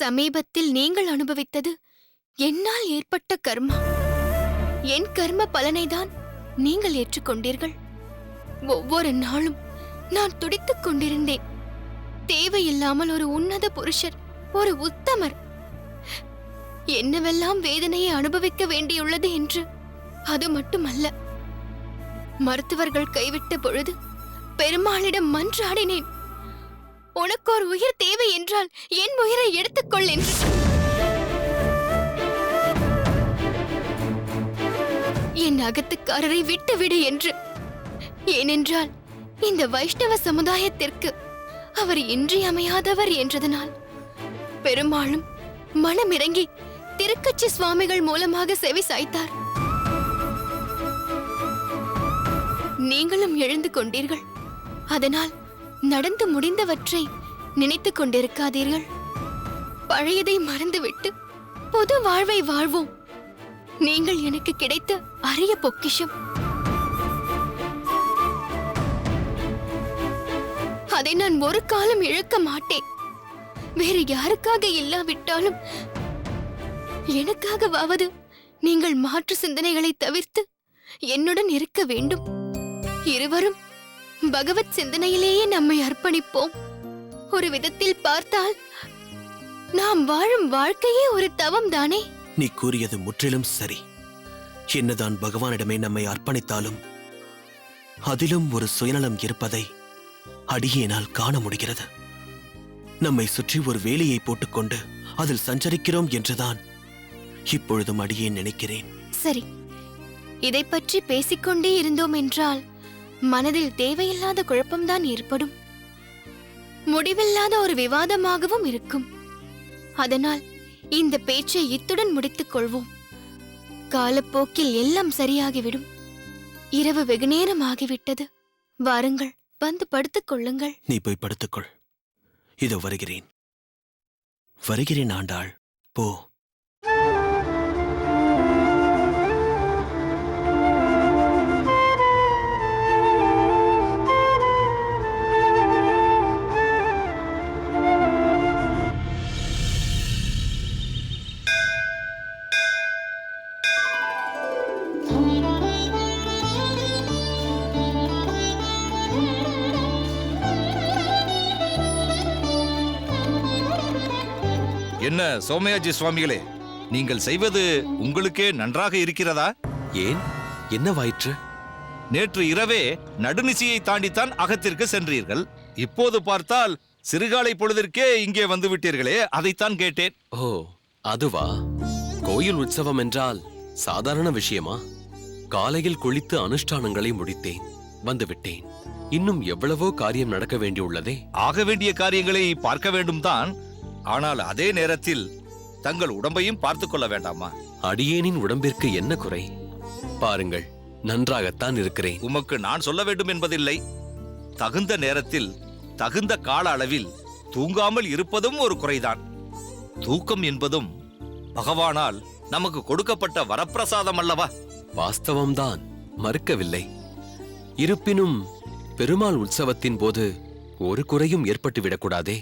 சமீபத்தில் நீங்கள் அனுபவித்தது என்னால் ஏற்பட்ட கர்மா. என் கர்ம பலனைதான் நீங்கள் ஏற்றுக்கொண்டீர்கள். ஒவ்வொரு நாளும் நான் துடித்துக் கொண்டிருந்தேன். தேவையில்லாமல் ஒரு உன்னத புருஷர், ஒரு உத்தமர் என்னவெல்லாம் வேதனையை அனுபவிக்க வேண்டியுள்ளது என்று. அது மட்டுமல்ல, மருத்துவர்கள் கைவிட்ட பொழுது பெருமாளிடம் மன்றாடினேன். உனக்கு ஒரு உயிர் தேவை என்றால் என் உயிரை எடுத்துக்கொள் என்று. என் அகத்துக்காரரை விட்டுவிடு என்று. ஏனென்றால் இந்த வைஷ்ணவ சமுதாயத்திற்கு அவர் இன்றியமையாதவர் என்றதனால் பெருமாளும் மனமிறங்கி திருக்கச்சி சுவாமிகள் மூலமாக செவி சாய்த்தார். நீங்களும் எழுந்து கொண்டீர்கள். அதனால் நடந்து முடிந்தவற்றை நினைத்துக் கொண்டிருக்காதீர்கள். பழையதை மறந்துவிட்டு புது வாழ்வை வாழ்வோம். நீங்கள் எனக்கு கிடைத்த அரிய பொக்கிஷம். அதை நான் ஒரு காலம் இழக்க மாட்டேன். வேறு யாருக்காக இல்லாவிட்டாலும் எனக்காகவாவது நீங்கள் மாற்று சிந்தனைகளை தவிர்த்து என்னுடன் இருக்க வேண்டும். இருவரும் பகவத் சிந்தனையிலேயே நம்மை அர்ப்பணிப்போம். ஒரு விதத்தில் பார்த்தால் நாம் வாழும் வாழ்க்கையே ஒரு தவம் தானே. நீ கூறியது முற்றிலும் சரி. என்னதான் பகவானிடமே நம்மை அர்ப்பணித்தாலும் அதிலும் ஒரு சுயநலம் இருப்பதை அடியேனால் காண முடிகிறது. நம்மை சுற்றி ஒரு வேலையை போட்டுக்கொண்டு அதில் சஞ்சரிக்கிறோம் என்றுதான் இப்பொழுதும் அடியேன் நினைக்கிறேன். சரி, இதை பற்றி பேசிக்கொண்டே இருந்தோம் என்றால் மனதில் தேவையில்லாத குழப்பம்தான் ஏற்படும். முடிவில்லாத ஒரு விவாதமாகவும் இருக்கும். அதனால் இந்த பேச்சை இத்துடன் முடித்துக் கொள்வோம். காலப்போக்கில் எல்லாம் சரியாகிவிடும். இரவு வெகுநேரம் ஆகிவிட்டது. வாருங்கள், வந்து படுத்துக் கொள்ளுங்கள். நீ போய் படுத்துக்கொள். இதோ வருகிறேன். வருகிறேன் ஆண்டாள், போ. என்ன சோமயாஜி சுவாமிகளே, நீங்கள் செய்வது உங்களுக்கே நன்றாக இருக்கிறதா? ஏன், என்னவாயிற்று? நேற்று இரவே நடுநிசியை தாண்டித்தான் அகத்திற்கு சென்றீர்கள். இப்போது பார்த்தால் சிறுகாலை பொழுதிற்கே இங்கே வந்து விட்டீர்களே, அதைத்தான் கேட்டேன். ஓ, அதுவா? கோயில் உற்சவம் என்றால் சாதாரண விஷயமா? காலையில் குளித்து அனுஷ்டானங்களை முடித்தேன், வந்துவிட்டேன். இன்னும் எவ்வளவோ காரியம் நடக்க வேண்டியுள்ளதே. ஆக வேண்டிய காரியங்களை பார்க்க வேண்டும் தான். ஆனால் அதே நேரத்தில் தங்கள் உடம்பையும் பார்த்துக் கொள்ள வேண்டாமா? அடியேனின் உடம்பிற்கு என்ன குறை? பாருங்கள், நன்றாகத்தான் இருக்கிறேன். உமக்கு நான் சொல்ல வேண்டும் என்பதில்லை. தகுந்த நேரத்தில் தகுந்த கால அளவில் தூங்காமல் இருப்பதும் ஒரு குறைதான். தூக்கம் என்பதும் பகவானால் நமக்கு கொடுக்கப்பட்ட வரப்பிரசாதம் அல்லவா? வாஸ்தவம்தான், மறுக்கவில்லை. இருப்பினும் பெருமாள் உற்சவத்தின் போது ஒரு குறையும் ஏற்பட்டுவிடக்கூடாதே.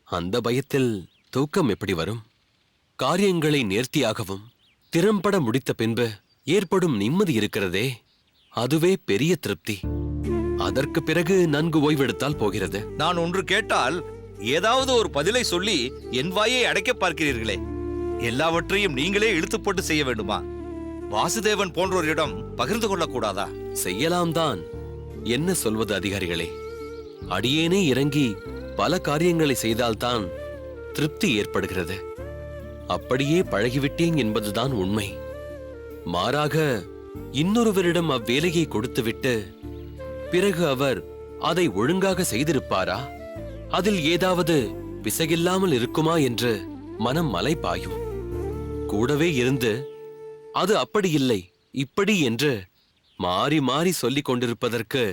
அந்த பயத்தில் தூக்கம் எப்படி வரும்? காரியங்களை நேர்த்தியாகவும் திறம்பட முடித்த பின்பு ஏற்படும் நிம்மதி இருக்கிறதே, அதுவே பெரிய திருப்தி. அதற்கு பிறகு நன்கு ஓய்வெடுத்தால் போகிறது. நான் ஒன்று கேட்டால் ஏதாவது ஒரு பதிலை சொல்லி என் வாயை அடைக்க பார்க்கிறீர்களே. எல்லாவற்றையும் நீங்களே இழுத்து போட்டு செய்ய வேண்டுமா? வாசுதேவன் போன்றோரிடம் பகிர்ந்து கொள்ளக்கூடாதா? செய்யலாம் தான். என்ன சொல்வது அதிகாரிகளே? அடியேனே இறங்கி பல காரியங்களை செய்தால்தான் திருப்தி ஏற்படுகிறது. அப்படியே பழகிவிட்டேன் என்பதுதான் உண்மை. மாறாக இன்னொருவரிடம் அவ்வேலையை கொடுத்துவிட்டு பிறகு அவர் அதை ஒழுங்காக செய்திருப்பாரா, அதில் ஏதாவது பிசகில்லாமல் இருக்குமா என்று மனம் மலைப்பாயும். கூடவே இருந்து அது அப்படி இல்லை இப்படி என்று மாறி மாறி சொல்லிக் கொண்டிருப்பதற்கு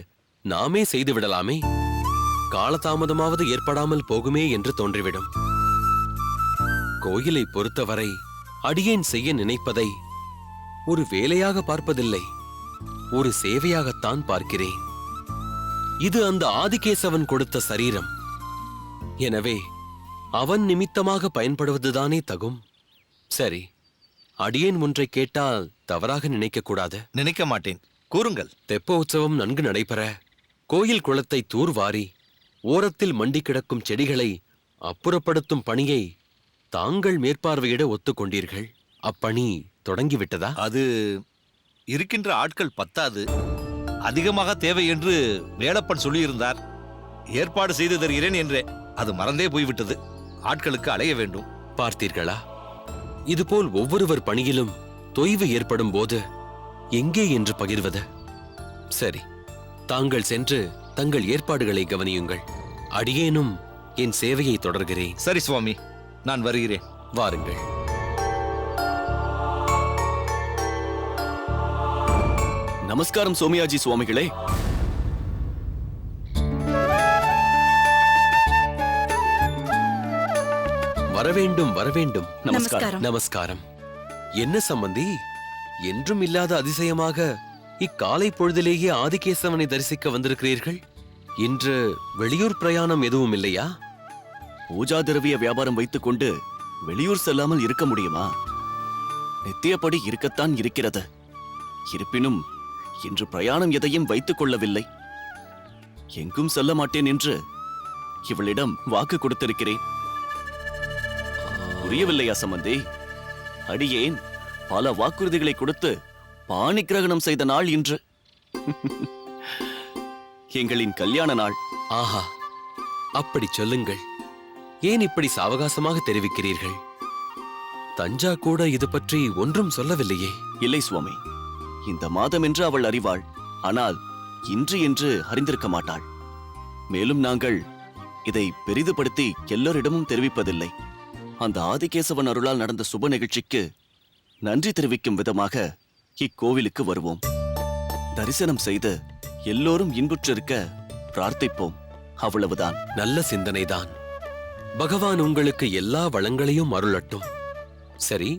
நாமே செய்துவிடலாமே. காலதாமதமாவது ஏற்படாமல் போகுமே என்று தோன்றிவிடும். கோயிலை பொறுத்தவரை அடியேன் செய்ய நினைப்பதை ஒரு வேலையாக பார்ப்பதில்லை, ஒரு சேவையாகத்தான் பார்க்கிறேன். இது அந்த ஆதிகேசவன் கொடுத்த சரீரம். எனவே அவன் நிமித்தமாக பயன்படுவதுதானே தகும். சரி, அடியேன் ஒன்றை கேட்டால் தவறாக நினைக்க கூடாது. நினைக்க மாட்டேன், கூறுங்கள். தெப்ப உற்சவம் நன்கு நடைபெற கோயில் குளத்தை தூர்வாரி ஓரத்தில் மண்டி கிடக்கும் செடிகளை அப்புறப்படுத்தும் பணியை தாங்கள் மேற்பார்வையிட ஒத்துக்கொண்டீர்கள். அப்பணி தொடங்கிவிட்டதா? அது இருக்கின்ற ஆட்கள் பத்தாது, அதிகமாக தேவை என்று வேலப்பன் சொல்லியிருந்தார். ஏற்பாடு செய்து தருகிறேன் என்றே, அது மறந்தே போய்விட்டது. ஆட்களுக்கு அலைய வேண்டும். பார்த்தீர்களா? இதுபோல் ஒவ்வொருவர் பணியிலும் தொய்வு ஏற்படும் போது எங்கே என்று பகிர்வது? சரி, தாங்கள் சென்று தங்கள் ஏற்பாடுகளை கவனியுங்கள். அடியேனும் என் சேவையை தொடர்கிறேன். சரி சுவாமி, நான் வருகிறேன். வாருங்கள். நமஸ்காரம் சோமயாஜி சுவாமிகளே. வரவேண்டும் வரவேண்டும். நமஸ்காரம். நமஸ்காரம். என்ன சம்பந்தி, என்றும் இல்லாத அதிசயமாக இக்காலை பொழுதிலேயே ஆதிகேசவனை தரிசிக்க வந்திருக்கிறீர்கள். இன்று வெளியூர் பிரயாணம் எதுவும் இல்லையா? பூஜா திரவிய வியாபாரம் வைத்துக் கொண்டு வெளியூர் செல்லாமல் இருக்க முடியுமா? நித்தியப்படி இருக்கத்தான் இருக்கிறது. இருப்பினும் இன்று பிரயாணம் எதையும் வைத்துக் கொள்ளவில்லை. எங்கும் செல்ல மாட்டேன் என்று இவளிடம் வாக்கு கொடுத்திருக்கிறேன். புரியவில்லையா சம்பந்தி? அடியேன் பல வாக்குறுதிகளை கொடுத்து பாணி கிரகணம் செய்த நாள் இன்று. எங்களின் கல்யாண நாள். ஆஹா, அப்படி சொல்லுங்கள். ஏன் இப்படி சாவகாசமாக தெரிவிக்கிறீர்கள்? தஞ்சா கூட இது பற்றி ஒன்றும் சொல்லவில்லையே. இல்லை சுவாமி, இந்த மாதம் என்று அவள் அறிவாள். ஆனால் இன்று என்று அறிந்திருக்க மாட்டாள். மேலும் நாங்கள் இதை பெரிதுபடுத்தி எல்லோரிடமும் தெரிவிப்பதில்லை. அந்த ஆதிகேசவன் அருளால் நடந்த சுப நிகழ்ச்சிக்கு நன்றி தெரிவிக்கும் விதமாக இக்கோவிலுக்கு வருவோம். தரிசனம் செய்து எல்லோரும் இன்புற்றிருக்க பிரார்த்திப்போம். அவ்வளவுதான். நல்ல சிந்தனைதான். பகவான் உங்களுக்கு எல்லா வளங்களையும் அருளட்டும். சரி,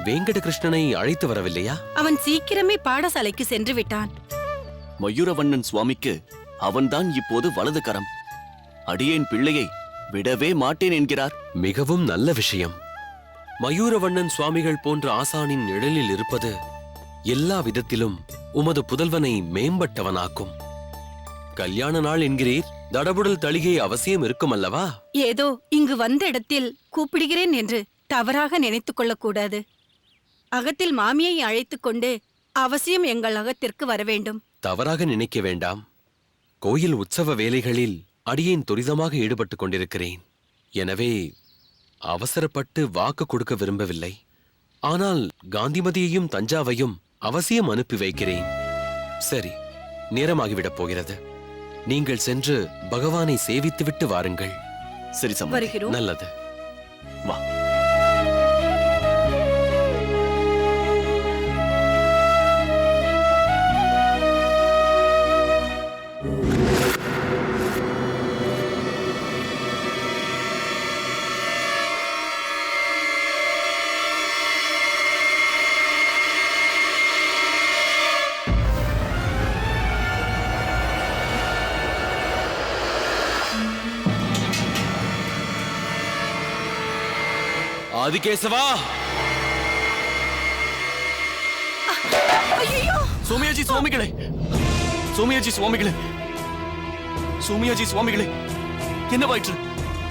வேங்கட கிருஷ்ணனை அழைத்து வரவில்லையா? அவன் சீக்கிரமே பாடசாலைக்கு சென்று விட்டான். மயூரவண்ணன் சுவாமிக்கு அவன்தான் இப்போது வலது கரம். அடியேன் பிள்ளையை விடவே மாட்டேன் என்கிறார். மிகவும் நல்ல விஷயம். மயூரவண்ணன் சுவாமிகள் போன்ற ஆசானின் நிழலில் இருப்பது எல்லா விதத்திலும் உமது புதல்வனை மேம்பட்டவனாக்கும். கல்யாண நாள் என்கிறீர், தடபுடல் தளிகை அவசியம் இருக்கும் அல்லவா? ஏதோ இங்கு வந்த இடத்தில் கூப்பிடுகிறேன் என்று தவறாக நினைத்துக் கொள்ளக்கூடாது. அகத்தில் மாமியை அழைத்துக் கொண்டு அவசியம் எங்கள் அகத்திற்கு வர வேண்டும். தவறாக நினைக்க வேண்டாம். கோயில் உற்சவ வேலைகளில் அடியேன் துரிதமாக ஈடுபட்டுக் கொண்டிருக்கிறேன். எனவே அவசரப்பட்டு வாக்கு கொடுக்க விரும்பவில்லை. ஆனால் காந்திமதியையும் தஞ்சாவையும் அவசியம் அனுப்பி வைக்கிறேன். சரி, நேரமாகிவிடப் போகிறது. நீங்கள் சென்று பகவானை சேவித்துவிட்டு வாருங்கள். சரி சம்பந்தி. வருகிறோம். நல்லது. வா. ஆதிகேசவா! சோமயாஜி சுவாமிகளே, சோமயாஜி சுவாமிகளே, சோமயாஜி சுவாமிகளே, என்னவாயிற்று?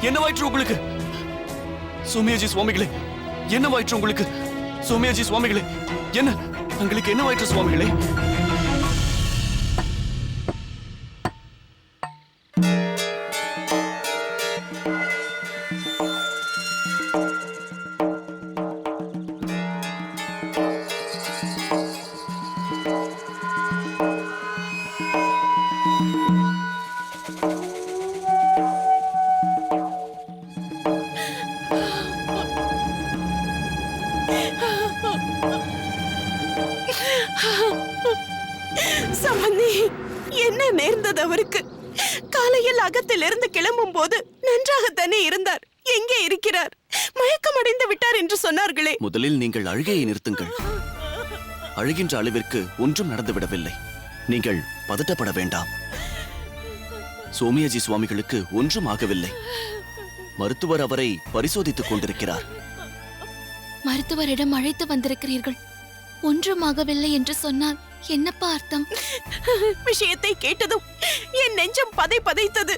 என்னவாயிற்று உங்களுக்கு? சோமயாஜி சுவாமிகளே, என்னவாயிற்று உங்களுக்கு? சோமயாஜி சுவாமிகளே, என்ன உங்களுக்கு என்னவாயிற்று சுவாமிகளே? சம்பந்தி, என்ன நேர்ந்தது அவருக்கு? காலையில் அகத்திலிருந்து கிளம்பும் போது நன்றாகத்தானே இருந்தார். எங்கே இருக்கிறார்? மயக்கமடைந்து விட்டார் என்று சொன்னார்களே. முதலில் நீங்கள் அழுகையை நிறுத்துங்கள். அழுகின்ற அளவிற்கு ஒன்றும் நடந்துவிடவில்லை. நீங்கள் பதட்டப்பட வேண்டாம். சோமயாஜி சுவாமிகளுக்கு ஒன்றும் ஆகவில்லை. மருத்துவர் அவரை பரிசோதித்துக் கொண்டிருக்கிறார். மருத்துவரிடம் அழைத்து வந்திருக்கிறீர்கள், ஒன்றுமாகவில்லை என்று சொன்னால் என்னப்பா அர்த்தம்? விஷயத்தை கேட்டதும் என் நெஞ்சம் பதைத்தது.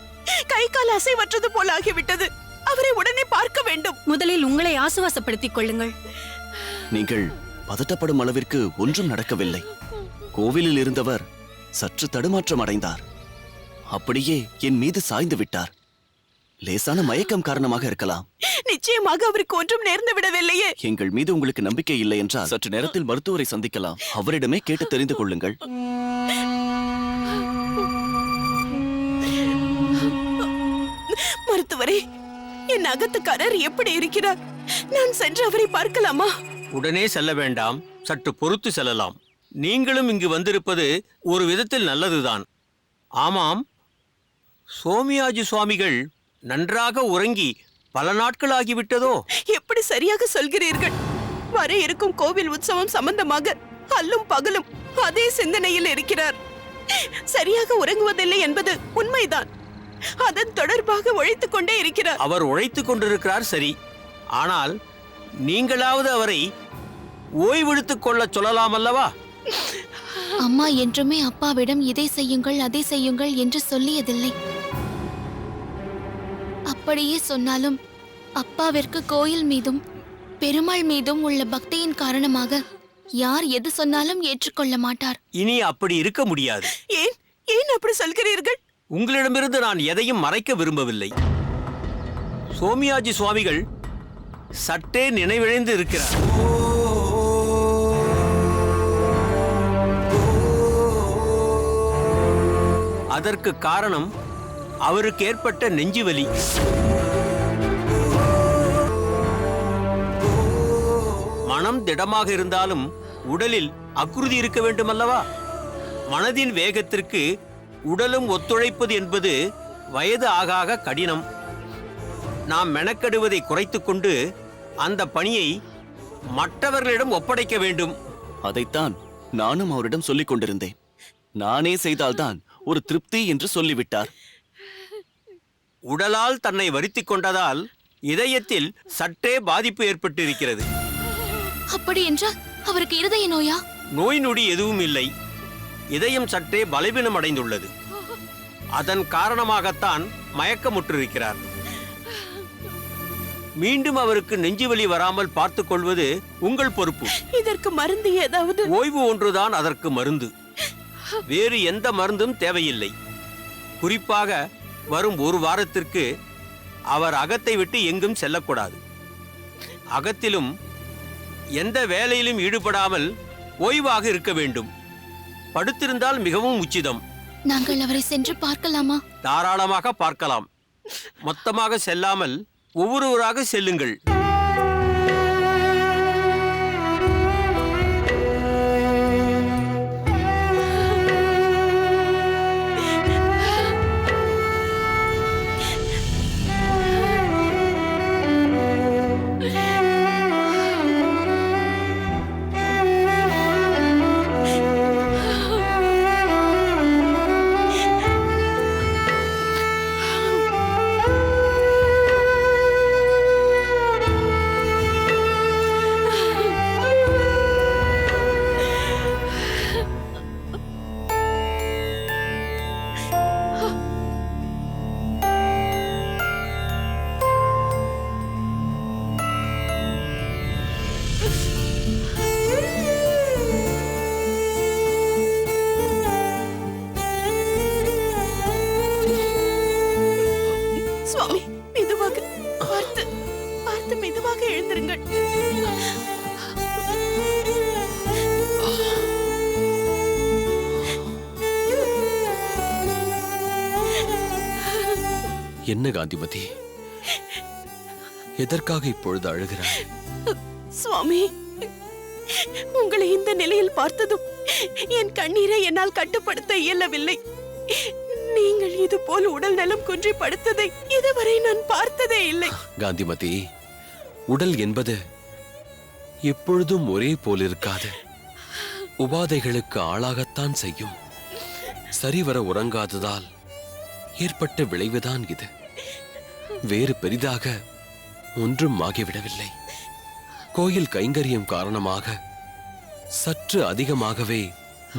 கை கால் அசைவற்றது போல ஆகிவிட்டது. அவரை உடனே பார்க்க வேண்டும். முதலில் உங்களை ஆசுவாசப்படுத்திக் கொள்ளுங்கள். நீங்கள் பதட்டப்படும் அளவிற்கு ஒன்றும் நடக்கவில்லை. கோவிலில் இருந்தவர் சற்று தடுமாற்றம் அடைந்தார். அப்படியே என் மீது சாய்ந்து விட்டார். லேசான மயக்கம் காரணமாக இருக்கலாம். நிச்சயமாக அவருக்கு ஒன்றும் நேர்ந்து விடவில்லையே. எங்கள் மீது உங்களுக்கு நம்பிக்கை இல்லை என்றால் சற்று நேரத்தில் மருத்துவரை சந்திக்கலாம். அவரிடமே கேட்டு தெரிந்து கொள்ளுங்கள். மருத்துவரே, என் அகத்துக்காரர் எப்படி இருக்கிறார்? நான் சென்று அவரை பார்க்கலாமா? உடனே செல்ல வேண்டாம், சற்று பொறுத்து செல்லலாம். நீங்களும் இங்கு வந்திருப்பது ஒரு விதத்தில் நல்லதுதான். ஆமாம், சோமியாஜி சுவாமிகள் நன்றாக உறங்கி பல நாட்கள் ஆகிவிட்டதோ? எப்படி சரியாக சொல்கிறீர்கள். வர இருக்கும் கோவில் உற்சவம் சம்பந்தமாக அல்லும் பகலும் அதே சிந்தனையில் இருக்கிறார். சரியாக உறங்குவதில்லை என்பது உண்மைதான். அதன் தொடர்பாக உழைத்துக் கொண்டே இருக்கிறார். அவர் உழைத்துக் கொண்டிருக்கிறார், சரி. ஆனால் நீங்களாவது அவரை ஓய்வெடுத்துக் கொள்ள சொல்லலாம் அல்லவா? அம்மா என்றுமே அப்பாவிடம் இதை செய்யுங்கள் அதை செய்யுங்கள் என்று சொல்லியதில்லை. அப்படியே சொன்னாலும் அப்பாவிற்கு கோயில் மீதும் பெருமாள் மீதும் உள்ள பக்தியின் காரணமாக யார் எது சொன்னாலும் ஏற்றுக்கொள்ள மாட்டார். இனி அப்படி இருக்க முடியாது. ஏன் ஏன் அப்படி சொல்கிறீர்கள்? உங்களிடமிருந்து நான் எதையும் மறைக்க விரும்பவில்லை. சோமியாஜி சுவாமிகள் சற்றே நினைவிழந்து இருக்கிறார். அதற்கு காரணம் அவருக்கு ஏற்பட்ட நெஞ்சுவலி. மனம் திடமாக இருந்தாலும் உடலில் அக்குறுதி இருக்க வேண்டும் அல்லவா? மனதின் வேகத்திற்கு உடலும் ஒத்துழைப்பது என்பது வயது ஆக ஆக கடினம். நாம் மெனக்கெடுவதை குறைத்துக் கொண்டு அந்த பணியை மற்றவர்களிடம் ஒப்படைக்க வேண்டும். அதைத்தான் நானும் அவரிடம் சொல்லிக் கொண்டிருந்தேன். நானே செய்தால்தான் ஒரு திருப்தி என்று சொல்லிவிட்டார். உடலால் தன்னை வருத்திக் கொண்டதால் இதயத்தில் சற்றே பாதிப்பு ஏற்பட்டிருக்கிறது. அப்படி என்றால் அவருக்கு இருதய நோயா? நோய் நொடி எதுவும் இல்லை. இதயம் சற்றே பலவீனம் அடைந்துள்ளது. அதன் காரணமாகத்தான் மயக்கமுற்றிருக்கிறார். மீண்டும் அவருக்கு நெஞ்சுவலி வராமல் பார்த்துக் கொள்வது உங்கள் பொறுப்பு. இதற்கு மருந்து ஏதாவது? ஓய்வு ஒன்றுதான் அதற்கு மருந்து. வேறு எந்த மருந்தும் தேவையில்லை. குறிப்பாக வரும் ஒரு வாரத்திற்கு அவர் அகத்தை விட்டு எங்கும் செல்லக்கூடாது. அகத்திலும் எந்த வேலையிலும் ஈடுபடாமல் ஓய்வாக இருக்க வேண்டும். படுத்திருந்தால் மிகவும் உச்சிதம். நாங்கள் அவரை சென்று பார்க்கலாமா? தாராளமாக பார்க்கலாம். மொத்தமாக செல்லாமல் ஒவ்வொருவராக செல்லுங்கள். சுவாமி, மெதுவாக பார்த்து பார்த்து மெதுவாக எழுந்திருங்கள். என்ன காந்திமதி, எதற்காக இப்பொழுது அழுகிறாய்? சுவாமி, உங்களை இந்த நிலையில் பார்த்ததும் என் கண்ணீரை என்னால் கட்டுப்படுத்த இயலவில்லை. நீங்கள் இது போல் உடல் நலம் குன்றி படுத்ததை இதுவரை நான் பார்த்ததே இல்லை. காந்திமதி, உடல் என்பது எப்பொழுதும் ஒரே போல் இருக்காது. உபாதைகளுக்கு ஆளாகத்தான் செய்யும். சரிவர உறங்காததால் ஏற்பட்ட விளைவுதான் இது. வேறு பெரிதாக ஒன்றும் ஆகிவிடவில்லை. கோயில் கைங்கரியம் காரணமாக சற்று அதிகமாகவே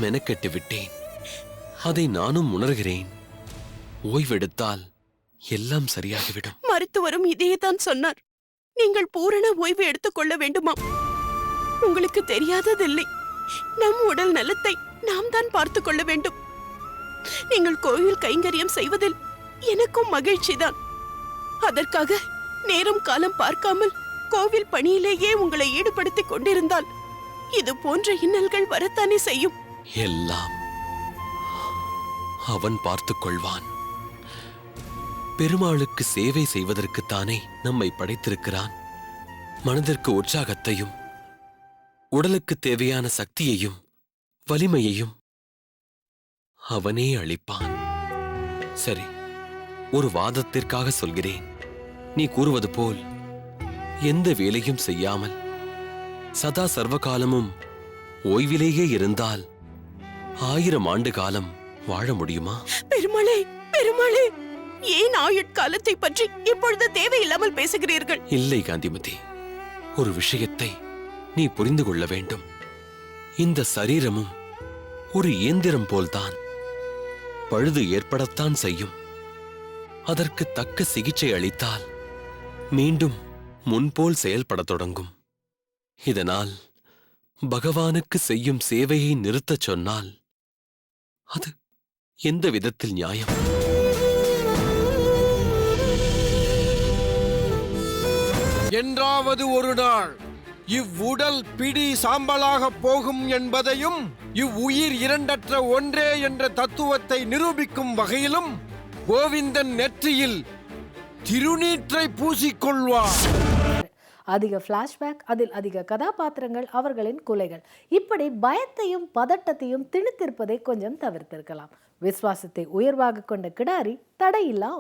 மெனக்கெட்டு விட்டேன். அதை நானும் உணர்கிறேன். ஓய்வெடுத்தால் எல்லாம் சரியாகிவிடும். மருத்துவரும் இதையேதான் சொன்னார். நீங்கள் பூரண ஓய்வு எடுத்துக்கொள்ள வேண்டுமாம். உங்களுக்கு தெரியாததில்லை, நம் உடல் நலத்தை நாம் தான் பார்த்துக் கொள்ள வேண்டும். நீங்கள் கோயில் கைங்கரியம் செய்வதில் எனக்கும் மகிழ்ச்சிதான். அதற்காக நேரம் காலம் பார்க்காமல் கோவில் பணியிலேயே உங்களை ஈடுபடுத்திக் கொண்டிருந்தால் இது போன்ற இன்னல்கள் வரத்தானே செய்யும். எல்லாம் அவன் பார்த்துக் கொள்வான். பெருமாளுக்கு சேவை செய்வதற்குத்தானே நம்மை படைத்திருக்கிறான். மனதிற்கு உற்சாகத்தையும் உடலுக்கு தேவையான சக்தியையும் வலிமையையும் அவனே அளிப்பான். சரி, ஒரு வாதத்திற்காக சொல்கிறேன். நீ கூறுவது போல் எந்த வேலையும் செய்யாமல் சதா சர்வகாலமும் ஓய்விலேயே இருந்தால் 1000 ஆண்டு காலம் வாழ முடியுமா? பெருமாளே, பெருமாளே, ஏன் ஆயுட்காலத்தை பற்றி இப்பொழுது தேவையில்லாமல் பேசுகிறீர்கள்? இல்லை காந்திமதி, ஒரு விஷயத்தை நீ புரிந்து கொள்ள வேண்டும். இந்த சரீரமும் ஒரு இயந்திரம் போல்தான். பழுது ஏற்படத்தான் செய்யும். அதற்கு தக்க சிகிச்சை அளித்தால் மீண்டும் முன்போல் செயல்படத் தொடங்கும். இதனால் பகவானுக்கு செய்யும் சேவையை நிறுத்தச் சொன்னால் அது எந்த விதத்தில் நியாயம்? என்றாவது ஒரு நாள் இவ்வுடல் பிடி சாம்பலாக போகும் என்பதையும் இவ்வுயிர் இரண்டற்ற ஒன்றே என்ற தத்துவத்தை நிரூபிக்கும் வகையிலும் கோவிந்தன் நெற்றியில் திருநீற்றை பூசிக்கொள்வார். அதிக ஃப்ளாஷ்பேக், அதில் அதிக கதாபாத்திரங்கள், அவர்களின் கொலைகள், இப்படி பயத்தையும் பதட்டத்தையும் திணித்திருப்பதை கொஞ்சம் தவிர்த்திருக்கலாம். விசுவாசத்தை உயர்வாக கொண்ட கிடாரி தடையில்லா